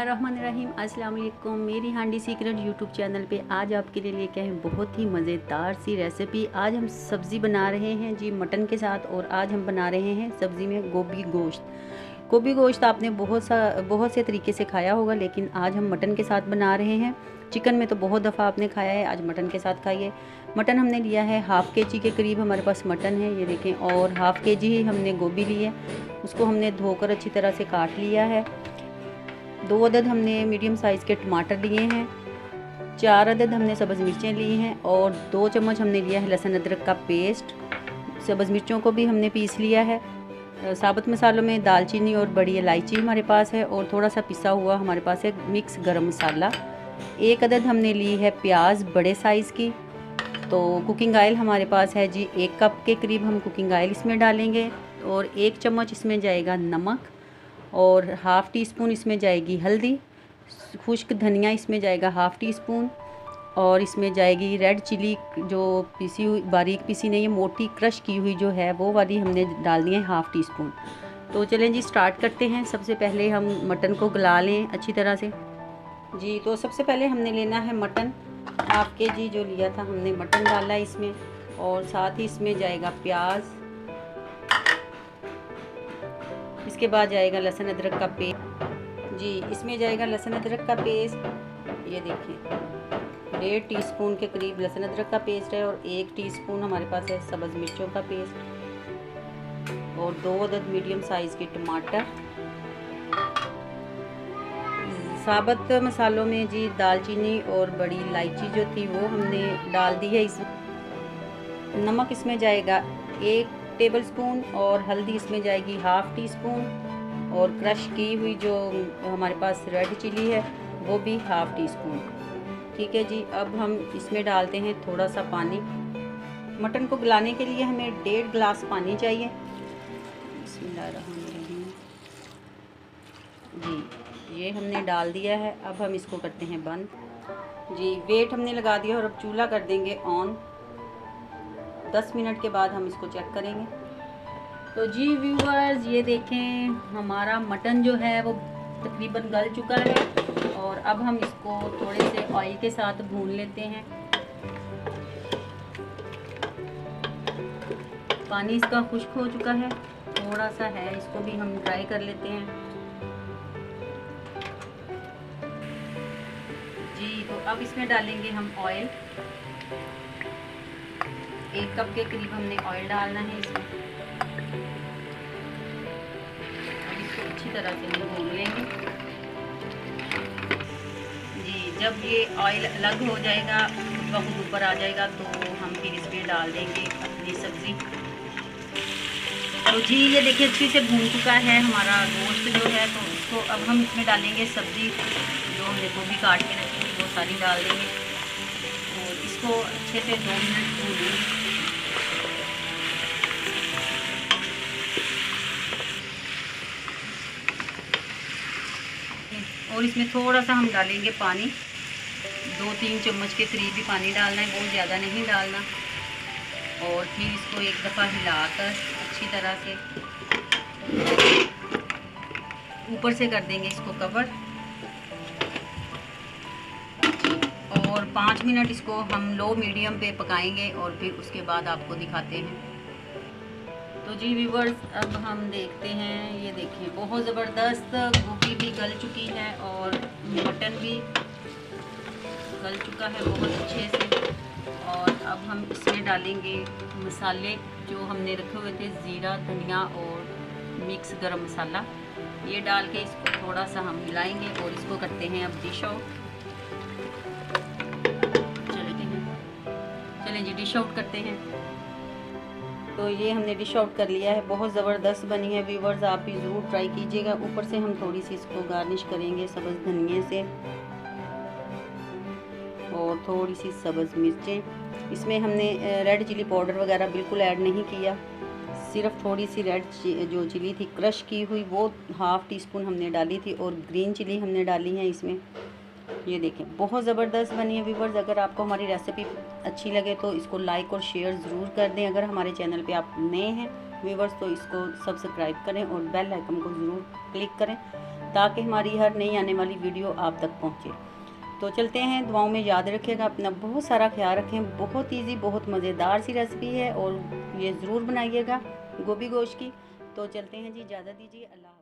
बिस्मिल्लाहिर्रहमानिर्रहीम। अस्सलाम वालेकुम। मेरी हांडी सीक्रेट यूट्यूब चैनल पे आज आपके लिए लेके आए बहुत ही मज़ेदार सी रेसिपी। आज हम सब्ज़ी बना रहे हैं जी मटन के साथ, और आज हम बना रहे हैं सब्ज़ी में गोभी गोश्त। गोभी गोश्त आपने बहुत से तरीके से खाया होगा, लेकिन आज हम मटन के साथ बना रहे हैं। चिकन में तो बहुत दफ़ा आपने खाया है, आज मटन के साथ खाइए। मटन हमने लिया है हाफ़ केजी के करीब हमारे पास मटन है, ये देखें, और हाफ़ केजी ही हमने गोभी ली है। उसको हमने धोकर अच्छी तरह से काट लिया है। 2 अदद हमने मीडियम साइज़ के टमाटर लिए हैं, 4 अदद हमने सब्ज़ मिर्चें ली हैं, और 2 चम्मच हमने लिया है लहसुन अदरक का पेस्ट। सब्ज़ मिर्चों को भी हमने पीस लिया है। साबुत मसालों में दालचीनी और बड़ी इलायची हमारे पास है, और थोड़ा सा पिसा हुआ हमारे पास है मिक्स गरम मसाला। 1 अदद हमने ली है प्याज बड़े साइज़ की। तो कुकिंग ऑयल हमारे पास है जी 1 कप के करीब हम कुकिंग ऑयल इसमें डालेंगे, और 1 चम्मच इसमें जाएगा नमक, और हाफ़ टी स्पून इसमें जाएगी हल्दी। खुश्क धनिया इसमें जाएगा हाफ़ टी स्पून, और इसमें जाएगी रेड चिली जो पीसी हुई, बारीक पीसी नहीं है, मोटी क्रश की हुई जो है वो वाली हमने डाल दी है हाफ़ टी स्पून। तो चलें जी स्टार्ट करते हैं। सबसे पहले हम मटन को गला लें अच्छी तरह से जी। तो सबसे पहले हमने लेना है मटन, हाफ़ केजी जो लिया था हमने मटन डाला है इसमें, और साथ ही इसमें जाएगा प्याज। इसके बाद जाएगा लहसुन अदरक का पेस्ट जी, इसमें जाएगा लहसुन अदरक का पेस्ट। ये देखिए 1.5 टीस्पून के करीब लहसुन अदरक का पेस्ट है, और 1 टीस्पून हमारे पास है सब्ज़ मिर्चों का पेस्ट, और 2 अदद मीडियम साइज़ के टमाटर। साबुत मसालों में जी दालचीनी और बड़ी इलायची जो थी वो हमने डाल दी है इसमें। नमक इसमें जाएगा 1 टेबल स्पून, और हल्दी इसमें जाएगी हाफ़ टी स्पून, और क्रश की हुई जो हमारे पास रेड चिली है वो भी हाफ़ टी स्पून। ठीक है जी। अब हम इसमें डालते हैं थोड़ा सा पानी। मटन को गलाने के लिए हमें 1.5 गिलास पानी चाहिए। बिस्मिल्लाहिर्रहमानिर्रहीम जी, ये हमने डाल दिया है। अब हम इसको करते हैं बंद जी। वेट हमने लगा दिया, और अब चूल्हा कर देंगे ऑन। 10 मिनट के बाद हम इसको चेक करेंगे। तो जी व्यूअर्स, ये देखें हमारा मटन जो है वो तकरीबन गल चुका है, और अब हम इसको थोड़े से ऑयल के साथ भून लेते हैं। पानी इसका खुश्क हो चुका है, थोड़ा सा है, इसको भी हम ड्राई कर लेते हैं जी। तो अब इसमें डालेंगे हम ऑयल। 1 कप के करीब हमने ऑयल डालना है इसमें। इसको अच्छी तरह से हम भून लेंगे जी। जब ये ऑयल अलग हो जाएगा, बहुत ऊपर आ जाएगा, तो हम फिर इसमें डाल देंगे अपनी सब्ज़ी। तो जी ये देखिए अच्छी से भून चुका है हमारा गोश्त जो है। तो इसको अब हम इसमें डालेंगे सब्ज़ी जो हमने गोभी काट के रखी थी वो सारी डाल देंगे, और इसको अच्छे से 2 मिनट भून लेंगे। और इसमें थोड़ा सा हम डालेंगे पानी, 2-3 चम्मच के करीब ही पानी डालना है, बहुत ज़्यादा नहीं डालना। और फिर इसको एक दफ़ा हिलाकर अच्छी तरह से ऊपर से कर देंगे इसको कवर, और 5 मिनट इसको हम लो मीडियम पे पकाएंगे, और फिर उसके बाद आपको दिखाते हैं। तो जी व्यूअर्स, अब हम देखते हैं। ये देखिए बहुत ज़बरदस्त गोभी भी गल चुकी है, और मटन भी गल चुका है बहुत अच्छे से। और अब हम इसमें डालेंगे मसाले जो हमने रखे हुए थे, ज़ीरा, धनिया और मिक्स गरम मसाला। ये डाल के इसको थोड़ा सा हम मिलाएंगे, और इसको करते हैं अब डिश आउट। चलें जी डिश आउट करते हैं। तो ये हमने डिश आउट कर लिया है, बहुत ज़बरदस्त बनी है व्यूवर्स, आप भी ज़रूर ट्राई कीजिएगा। ऊपर से हम थोड़ी सी इसको गार्निश करेंगे सब्ज़ धनिए से, और थोड़ी सी सब्ज़ मिर्चें। इसमें हमने रेड चिली पाउडर वगैरह बिल्कुल ऐड नहीं किया, सिर्फ थोड़ी सी रेड जो चिली थी क्रश की हुई वो हाफ़ टी स्पून हमने डाली थी, और ग्रीन चिली हमने डाली है इसमें। ये देखें बहुत ज़बरदस्त बनी है व्यूवर्स। अगर आपको हमारी रेसिपी अच्छी लगे तो इसको लाइक और शेयर ज़रूर कर दें। अगर हमारे चैनल पे आप नए हैं व्यूवर्स तो इसको सब्सक्राइब करें, और बेल आइकन को ज़रूर क्लिक करें, ताकि हमारी हर नई आने वाली वीडियो आप तक पहुँचे। तो चलते हैं, दुआओं में याद रखिएगा, अपना बहुत सारा ख्याल रखें। बहुत इजी, बहुत मज़ेदार सी रेसिपी है और ये ज़रूर बनाइएगा गोभी गोश्त की। तो चलते हैं जी, इजाज़त दीजिए, अल्लाह।